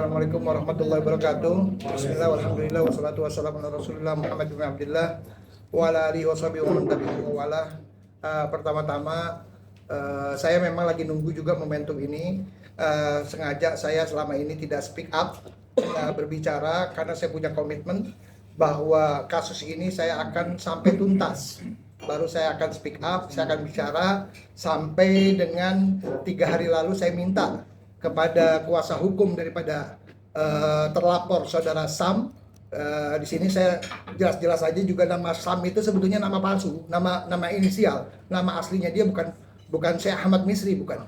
Assalamualaikum warahmatullahi wabarakatuh. Bismillah, walhamdulillah, wassalatu wassalamu ala rasulillah Muhammad bin Abdillah wa ala alihi wa sahbihi wa man tabi'ahu wa wala. Pertama-tama saya memang lagi nunggu juga momentum ini. Sengaja saya selama ini tidak speak up berbicara karena saya punya komitmen bahwa kasus ini saya akan sampai tuntas. Baru saya akan speak up, saya akan bicara sampai dengan 3 hari lalu saya minta kepada kuasa hukum daripada terlapor saudara Sam. Di sini saya jelas-jelas aja juga nama Sam itu sebetulnya nama palsu, nama inisial, nama aslinya dia bukan Syekh Ahmad Misri, bukan.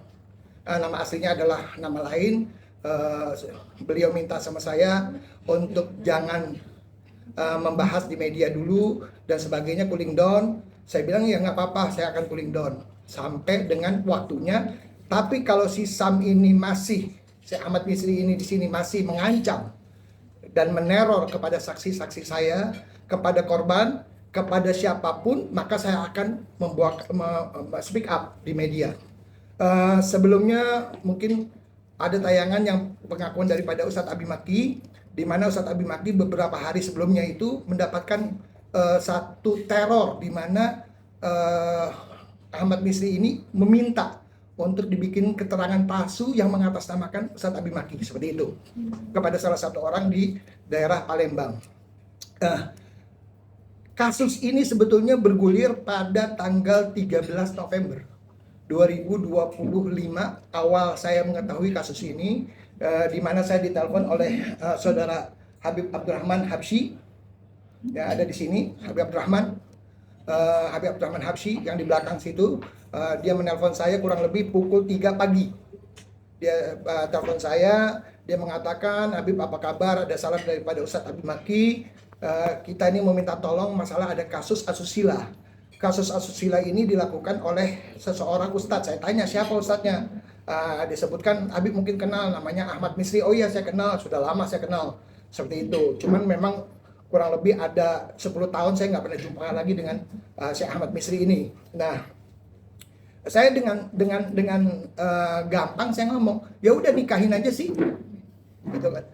Nama aslinya adalah nama lain. Beliau minta sama saya untuk jangan membahas di media dulu dan sebagainya, cooling down. Saya bilang ya nggak apa-apa, saya akan cooling down sampai dengan waktunya. Tapi kalau si Sam ini masih, si Ahmad Misri ini di sini masih mengancam dan meneror kepada saksi-saksi saya, kepada korban, kepada siapapun, maka saya akan speak up di media. Sebelumnya mungkin ada tayangan yang pengakuan daripada Ustadz Abi Maki, di mana Ustadz Abi Maki beberapa hari sebelumnya itu mendapatkan satu teror di mana Ahmad Misri ini meminta untuk dibikin keterangan palsu yang mengatasnamakan Ustadz Abi Maki, seperti itu, kepada salah satu orang di daerah Palembang. Kasus ini sebetulnya bergulir pada tanggal 13 November 2025. Awal saya mengetahui kasus ini, di mana saya ditelepon oleh saudara Habib Abdurrahman Habsyi, ya ada di sini, Habib Abdurrahman Habsyi yang di belakang situ. Dia menelpon saya kurang lebih pukul 3 pagi. Dia telepon saya, dia mengatakan, Habib apa kabar, ada salam daripada Ustadz Abi Maki. Kita ini meminta tolong masalah ada kasus asusila. Kasus asusila ini dilakukan oleh seseorang ustadz. Saya tanya siapa ustadznya. Disebutkan Habib mungkin kenal, namanya Ahmad Misri. Oh iya saya kenal, sudah lama saya kenal. Seperti itu. Cuman memang kurang lebih ada 10 tahun saya nggak pernah jumpa lagi dengan Syekh Ahmad Misri ini. Nah, saya dengan gampang saya ngomong, ya udah nikahin aja sih, gitu kan.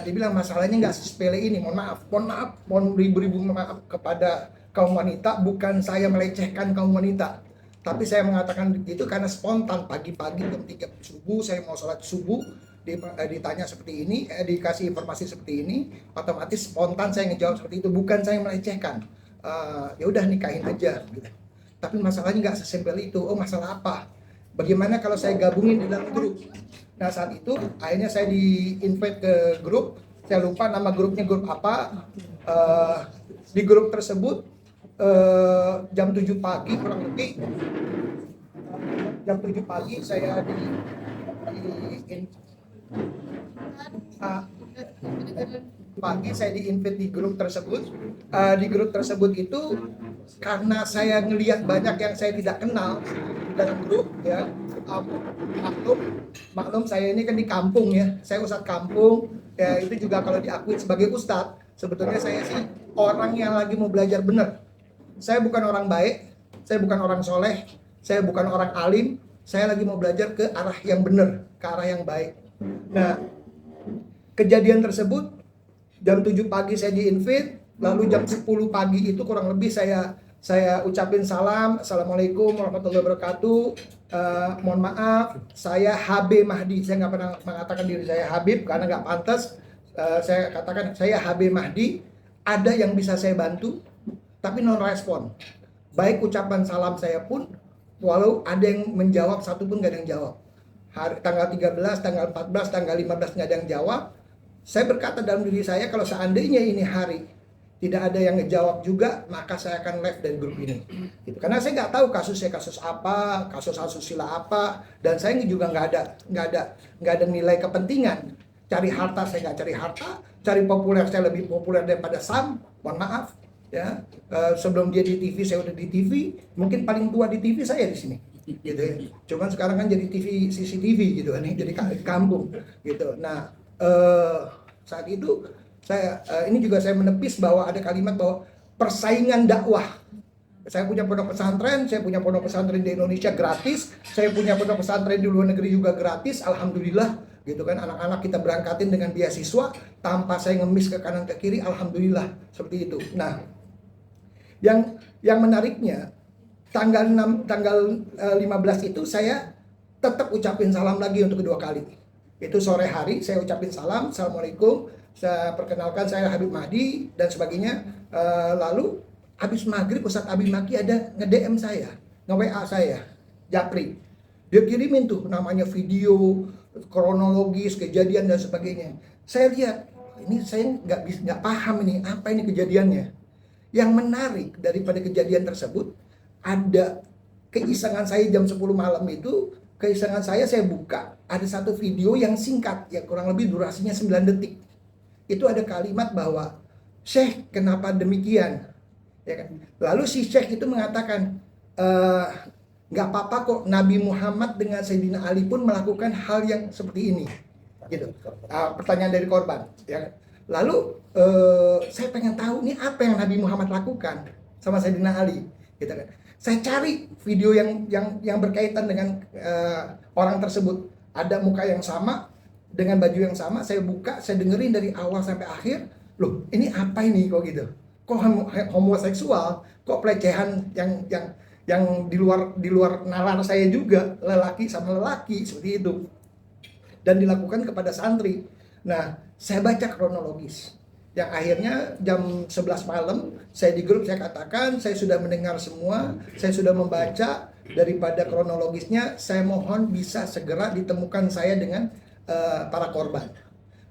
Dia bilang masalahnya nggak sepele ini. Mohon ribu-ribu maaf kepada kaum wanita. Bukan saya melecehkan kaum wanita, tapi saya mengatakan itu karena spontan. Pagi-pagi jam 3 subuh saya mau sholat subuh, ditanya seperti ini, dikasih informasi seperti ini, otomatis spontan saya ngejawab seperti itu. Bukan saya melecehkan. Ya udah nikahin aja, gitu. Tapi masalahnya nggak sesimpel itu. Oh masalah apa? Bagaimana kalau saya gabungin di dalam grup? Nah saat itu akhirnya saya di-invite ke grup. Saya lupa nama grupnya grup apa. Di grup tersebut jam 7 pagi kurang lebih. Jam 7 pagi saya pagi saya di-invite di grup tersebut. Di grup tersebut itu karena saya ngelihat banyak yang saya tidak kenal dalam grup, ya. Maklum saya ini kan di kampung, ya. Saya ustadz kampung, ya. Itu juga kalau diakui sebagai ustadz, sebetulnya saya sih orang yang lagi mau belajar benar. Saya bukan orang baik, saya bukan orang soleh, saya bukan orang alim. Saya lagi mau belajar ke arah yang benar, ke arah yang baik. Nah, kejadian tersebut jam 7 pagi saya di-invite, lalu jam 10 pagi itu kurang lebih saya ucapin salam, Assalamualaikum warahmatullahi wabarakatuh. Mohon maaf, saya HB Mahdi. Saya nggak pernah mengatakan diri saya Habib karena nggak pantas. Saya katakan saya HB Mahdi. Ada yang bisa saya bantu, tapi non respon. Baik ucapan salam saya pun, walau ada yang menjawab, satu pun nggak ada yang jawab. Tanggal 13, tanggal 14, tanggal 15 nggak ada yang jawab. Saya berkata dalam diri saya, kalau seandainya ini hari tidak ada yang ngejawab juga, maka saya akan left dari grup ini. Gitu. Karena saya nggak tahu kasusnya kasus apa, kasus asusila apa, dan saya juga nggak ada nilai kepentingan. Cari harta saya nggak cari harta, cari populer saya lebih populer daripada Sam. Mohon maaf, ya. Sebelum dia di TV saya udah di TV, mungkin paling tua di TV saya di sini. Gitu ya. Cuman sekarang kan jadi TV CCTV gitu kan, jadi kampung gitu. Nah, saat itu saya ini juga saya menepis bahwa ada kalimat bahwa persaingan dakwah. Saya punya pondok pesantren di Indonesia gratis, saya punya pondok pesantren di luar negeri juga gratis. Alhamdulillah gitu kan. Anak-anak kita berangkatin dengan beasiswa tanpa saya ngemis ke kanan ke kiri, alhamdulillah seperti itu. Nah, yang menariknya tanggal 15 itu saya tetap ucapin salam lagi untuk kedua kali. Itu sore hari saya ucapin salam, assalamualaikum, saya perkenalkan saya Habib Mahdi dan sebagainya. Lalu habis maghrib Ustadz Abi Maki ada nge-DM saya, nge-WA saya, Japri. Dia kirimin tuh namanya video kronologis kejadian dan sebagainya. Saya lihat ini saya nggak paham ini apa ini kejadiannya. Yang menarik daripada kejadian tersebut ada keisengan saya jam 10 malam itu, keisengan saya buka ada satu video yang singkat ya kurang lebih durasinya 9 detik. Itu ada kalimat bahwa Syekh kenapa demikian, ya kan? Lalu si Syekh itu mengatakan nggak apa-apa kok, Nabi Muhammad dengan Sayyidina Ali pun melakukan hal yang seperti ini, gitu. Pertanyaan dari korban, ya. Lalu saya pengen tahu nih apa yang Nabi Muhammad lakukan sama Sayyidina Ali, gitu kan. Saya cari video yang berkaitan dengan orang tersebut, ada muka yang sama dengan baju yang sama, saya buka, saya dengerin dari awal sampai akhir. Loh, ini apa ini kok gitu? Kok homoseksual, kok pelecehan yang di luar nalar saya juga, lelaki sama lelaki seperti itu, dan dilakukan kepada santri. Nah, saya baca kronologis yang akhirnya jam 11 malam saya di grup saya katakan saya sudah mendengar semua, saya sudah membaca. Daripada kronologisnya saya mohon bisa segera ditemukan saya dengan para korban.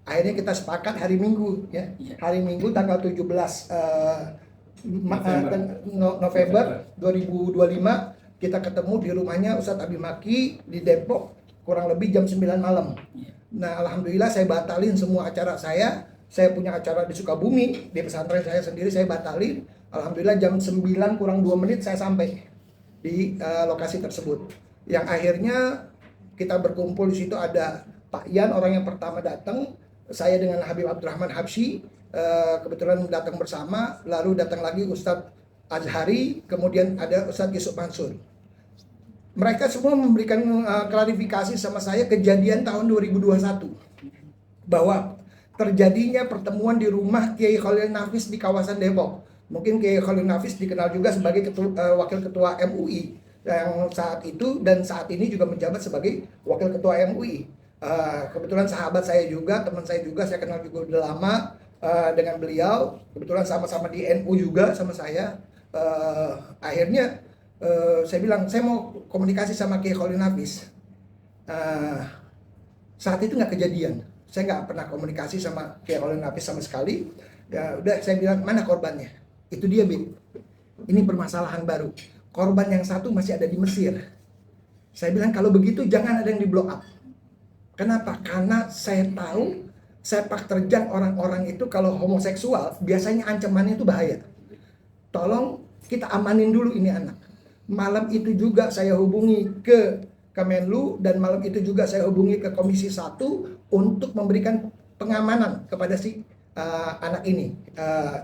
Akhirnya kita sepakat hari Minggu, ya, hari Minggu tanggal 17 November 2025 kita ketemu di rumahnya Ustadz Abi Maki di Depok kurang lebih jam 9 malam. Nah, alhamdulillah saya batalin semua acara saya. Saya punya acara di Sukabumi, di pesantren saya sendiri saya batalin. Alhamdulillah jam 9 kurang 2 menit saya sampai di lokasi tersebut. Yang akhirnya kita berkumpul di situ ada Pak Yan, orang yang pertama datang. Saya dengan Habib Abdurrahman Habsyi kebetulan datang bersama, lalu datang lagi Ustadz Azhari, kemudian ada Ustadz Yusuf Mansur. Mereka semua memberikan klarifikasi sama saya kejadian tahun 2021 bahwa terjadinya pertemuan di rumah Kiai Khalil Nafis di kawasan Depok. Mungkin Kiai Khalil Nafis dikenal juga sebagai wakil ketua MUI yang saat itu dan saat ini juga menjabat sebagai wakil ketua MUI. Kebetulan sahabat saya juga, teman saya juga, saya kenal juga udah lama dengan beliau. Kebetulan sama-sama di NU juga sama saya. Akhirnya saya bilang saya mau komunikasi sama Kiai Khalil Nafis. Saat itu nggak kejadian. Saya nggak pernah komunikasi sama Kiai Khalil Nafis sama sekali. Ya udah, saya bilang mana korbannya? Itu dia, Bib. Ini permasalahan baru. Korban yang satu masih ada di Mesir. Saya bilang kalau begitu jangan ada yang di blow up. Kenapa? Karena saya tahu sepak terjang orang-orang itu kalau homoseksual biasanya ancamannya itu bahaya. Tolong kita amanin dulu ini anak. Malam itu juga saya hubungi ke Kemenlu dan malam itu juga saya hubungi ke Komisi 1 untuk memberikan pengamanan kepada si anak ini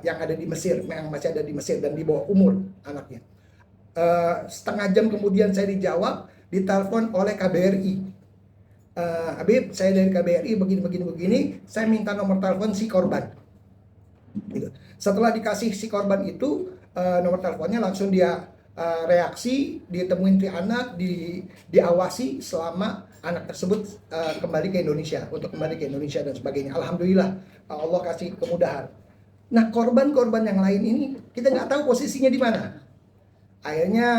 yang ada di Mesir, yang masih ada di Mesir dan di bawah umur anaknya. Setengah jam kemudian saya dijawab, ditelepon oleh KBRI. Habib, saya dari KBRI begini, saya minta nomor telepon si korban. Gitu. Setelah dikasih si korban itu nomor teleponnya, langsung dia reaksi, ditemuin si anak, diawasi selama anak tersebut kembali ke Indonesia, untuk kembali ke Indonesia dan sebagainya. Alhamdulillah Allah kasih kemudahan. Nah, korban-korban yang lain ini kita nggak tahu posisinya di mana. Akhirnya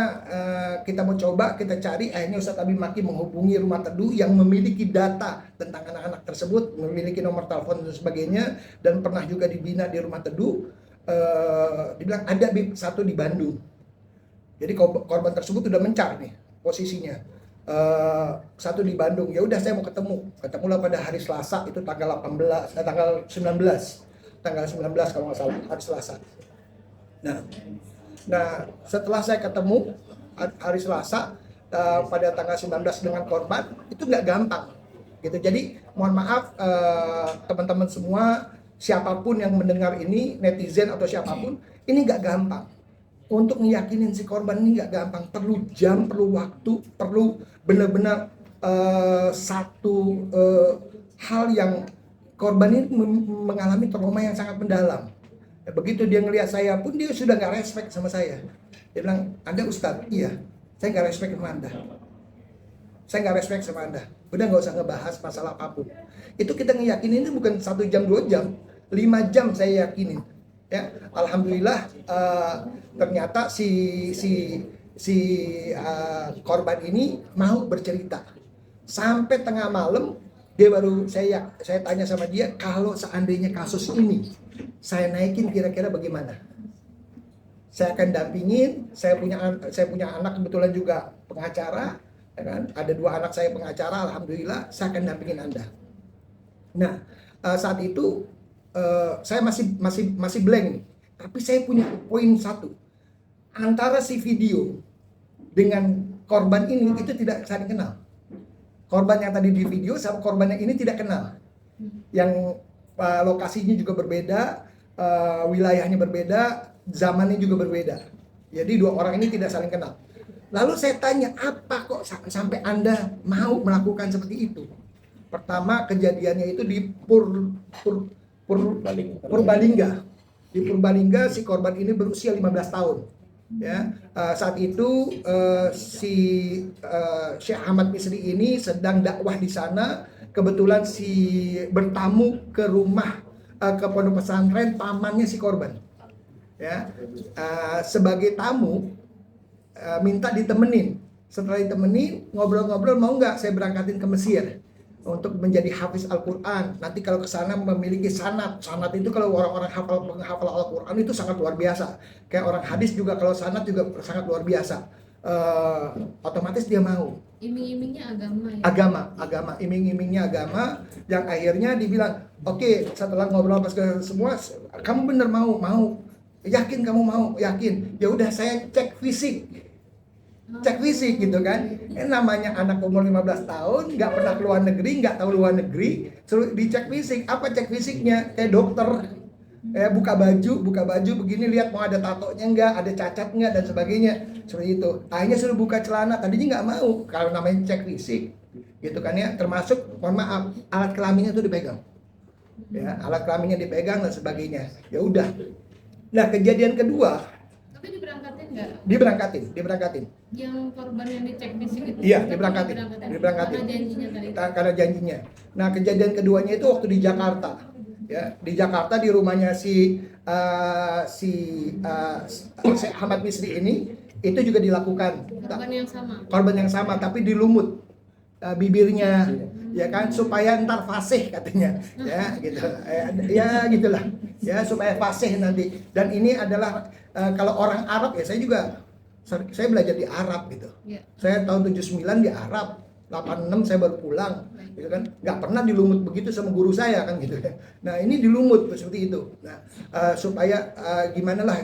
kita mau coba, kita cari. Akhirnya Ustadz Abi Maki menghubungi Rumah Teduh yang memiliki data tentang anak-anak tersebut, memiliki nomor telepon dan sebagainya, dan pernah juga dibina di Rumah Teduh. Dibilang ada satu di Bandung. Jadi korban tersebut sudah mencar nih posisinya. Satu di Bandung. Ya udah, saya mau ketemulah pada hari Selasa itu tanggal 19 kalau nggak salah, hari Selasa. Nah, setelah saya ketemu hari Selasa pada tanggal 19 dengan korban, itu nggak gampang gitu. Jadi mohon maaf teman-teman semua, siapapun yang mendengar ini, netizen atau siapapun, ini nggak gampang. Untuk ngeyakinin si korban ini nggak gampang, perlu jam, perlu waktu, perlu benar-benar hal yang korban ini mengalami trauma yang sangat mendalam. Ya, begitu dia ngelihat saya pun dia sudah nggak respect sama saya. Dia bilang, Anda Ustadz? Iya, saya nggak respect sama Anda. Saya nggak respect sama Anda. Udah nggak usah ngebahas masalah apapun. Itu kita ngeyakinin itu bukan 1 jam 2 jam, 5 jam saya yakinin. Ya, alhamdulillah ternyata si korban ini mau bercerita. Sampai tengah malam dia baru saya tanya sama dia, kalau seandainya kasus ini saya naikin kira-kira bagaimana? Saya akan dampingin. Saya punya anak kebetulan juga pengacara, ya kan? Ada 2 anak saya pengacara, alhamdulillah. Saya akan dampingin Anda. Nah, saat itu saya masih blank nih. Tapi saya punya poin satu. Antara si video dengan korban ini itu tidak saling kenal. Korban yang tadi di video sama korban yang ini tidak kenal. Yang lokasinya juga berbeda, wilayahnya berbeda, zamannya juga berbeda. Jadi 2 orang ini tidak saling kenal. Lalu saya tanya, apa kok sampai Anda mau melakukan seperti itu? Pertama, kejadiannya itu di Purbalingga. Di Purbalingga si korban ini berusia 15 tahun. Ya, saat itu si Syekh Ahmad Misri ini sedang dakwah di sana. Kebetulan bertamu ke rumah ke pondok pesantren pamannya si korban. Ya, sebagai tamu minta ditemenin. Setelah ditemenin, ngobrol-ngobrol, mau nggak saya berangkatin ke Mesir untuk menjadi hafiz Al-Quran. Nanti kalau ke sana memiliki sanad. Sanad itu kalau orang-orang penghafal Al-Quran itu sangat luar biasa. Kayak orang hadis juga kalau sanad juga sangat luar biasa. Otomatis dia mau. Iming-imingnya agama ya? Agama. Iming-imingnya agama. Yang akhirnya dibilang, oke, setelah ngobrol pas ke semua, kamu bener mau? Yakin kamu mau? Yakin. Ya udah, saya cek fisik gitu kan. Namanya anak umur 15 tahun, nggak pernah ke luar negeri, nggak tahu luar negeri, suruh dicek fisik. Apa cek fisiknya? Kayak dokter, buka baju begini, lihat mau ada tatonya nggak, ada cacat nggak, dan sebagainya, seperti itu. Akhirnya suruh buka celana, tadinya nggak mau kalau namanya cek fisik gitu kan ya. Termasuk, mohon maaf, alat kelaminnya itu dipegang, ya, alat kelaminnya dipegang dan sebagainya. Ya udah. Nah, kejadian kedua, tapi diberangkatin nggak? Diberangkatin. Yang korban yang dicek fisik itu? Iya, diberangkatin. Karena janjinya tadi. Karena janjinya. Nah, kejadian keduanya itu waktu di Jakarta. Ya, di Jakarta di rumahnya si Ahmad Misri ini itu juga dilakukan. Korban yang sama, tapi dilumut bibirnya, ya kan, supaya ntar fasih katanya, ya gitu, ya gitulah, ya supaya fasih nanti. Dan ini adalah kalau orang Arab ya, saya belajar di Arab gitu, saya tahun 79 di Arab, 86 saya baru pulang, gitu kan, nggak pernah dilumut begitu sama guru saya kan gitu. Nah ini dilumut seperti itu, nah supaya gimana lah,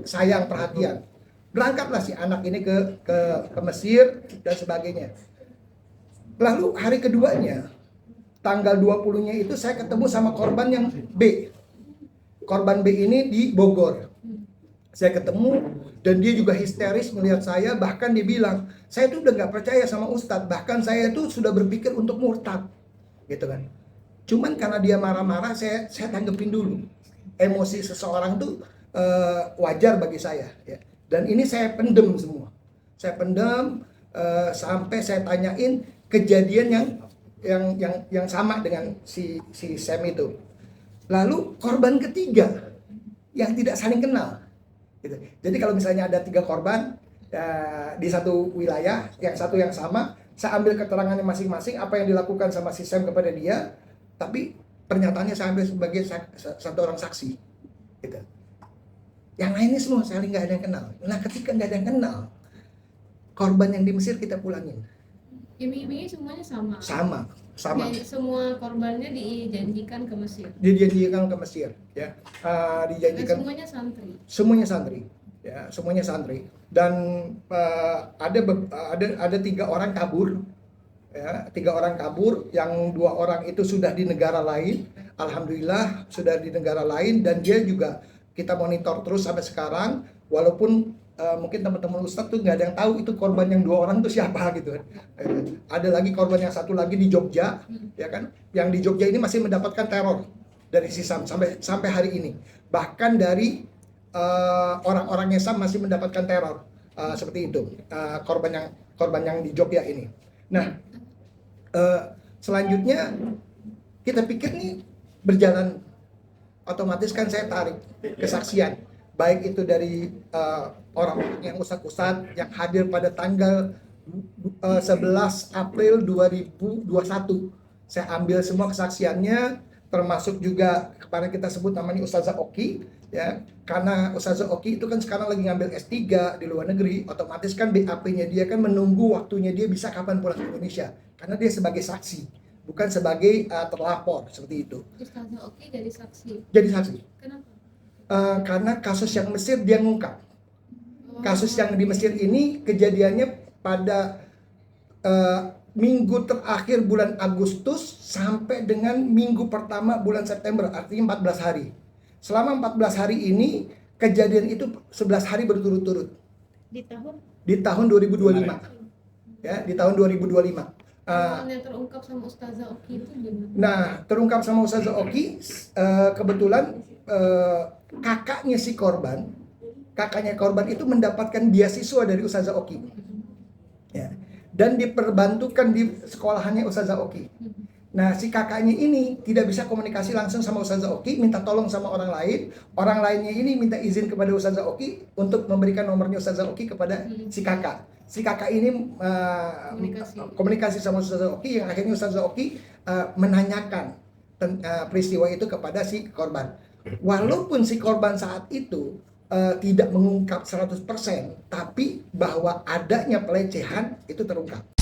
sayang, perhatian. Berangkatlah si anak ini ke Mesir dan sebagainya. Lalu hari keduanya, tanggal 20-nya itu saya ketemu sama korban yang B. Korban B ini di Bogor. Saya ketemu dan dia juga histeris melihat saya, bahkan dia bilang, saya tuh udah gak percaya sama Ustadz, bahkan saya tuh sudah berpikir untuk murtad, gitu kan. Cuman karena dia marah-marah, saya tanggepin dulu. Emosi seseorang tuh wajar bagi saya, ya. Dan ini saya pendem semua. Saya pendem sampai saya tanyain kejadian yang sama dengan si Sam itu. Lalu korban ketiga yang tidak saling kenal. Gitu. Jadi kalau misalnya ada 3 korban di satu wilayah, yang satu yang sama, saya ambil keterangannya masing-masing, apa yang dilakukan sama si Sam kepada dia, tapi pernyataannya saya ambil sebagai satu orang saksi. Gitu. Yang lainnya semua saling nggak ada yang kenal. Nah, ketika nggak ada yang kenal, korban yang di Mesir kita pulangin. Iming-imingnya semuanya sama. Sama. Jadi, semua korbannya dijanjikan ke Mesir. Dijanjikan ke Mesir, ya. Dijanjikan. Dan semuanya santri. Semuanya santri, ya. Semuanya santri. Dan ada 3 orang kabur, ya. 3 orang kabur, yang 2 orang itu sudah di negara lain. Alhamdulillah sudah di negara lain, dan dia juga kita monitor terus sampai sekarang. Walaupun mungkin teman-teman Ustadz tuh nggak ada yang tahu itu korban yang 2 orang tuh siapa gitu kan. Ada lagi korban yang satu lagi di Jogja, ya kan, yang di Jogja ini masih mendapatkan teror dari si Sam sampai hari ini. Bahkan dari orang-orangnya Sam masih mendapatkan teror seperti itu, korban yang di Jogja ini. Nah, selanjutnya kita pikir nih berjalan, otomatis kan saya tarik kesaksian, baik itu dari orang-orang yang ustadz yang hadir pada tanggal 11 April 2021. Saya ambil semua kesaksiannya, termasuk juga kemarin kita sebut namanya Ustazah Oki, ya, karena Ustazah Oki itu kan sekarang lagi ngambil S3 di luar negeri, otomatis kan BAP-nya dia kan menunggu waktunya dia bisa kapan pulang ke Indonesia, karena dia sebagai saksi, bukan sebagai terlapor, seperti itu. Ustazah Oki jadi saksi. Jadi saksi. Kenapa? Karena kasus yang Mesir dia ngungkap. Kasus yang di Mesir ini kejadiannya pada minggu terakhir bulan Agustus sampai dengan minggu pertama bulan September, artinya 14 hari. Selama 14 hari ini kejadian itu 11 hari berturut-turut. Di tahun 2025. Ya, di tahun 2025. Yang terungkap sama Ustazah Oki itu gimana? Nah, terungkap sama Ustazah Oki, kebetulan kakaknya korban itu mendapatkan beasiswa dari Ustazah Oki, ya, dan diperbantukan di sekolahannya Ustazah Oki. Nah, si kakaknya ini tidak bisa komunikasi langsung sama Ustazah Oki, minta tolong sama orang lainnya ini minta izin kepada Ustazah Oki untuk memberikan nomornya Ustazah Oki kepada si kakak. Si kakak ini komunikasi sama Ustazah Oki, yang akhirnya Ustazah Oki menanyakan peristiwa itu kepada si korban. Walaupun si korban saat itu tidak mengungkap 100%, tapi bahwa adanya pelecehan itu terungkap.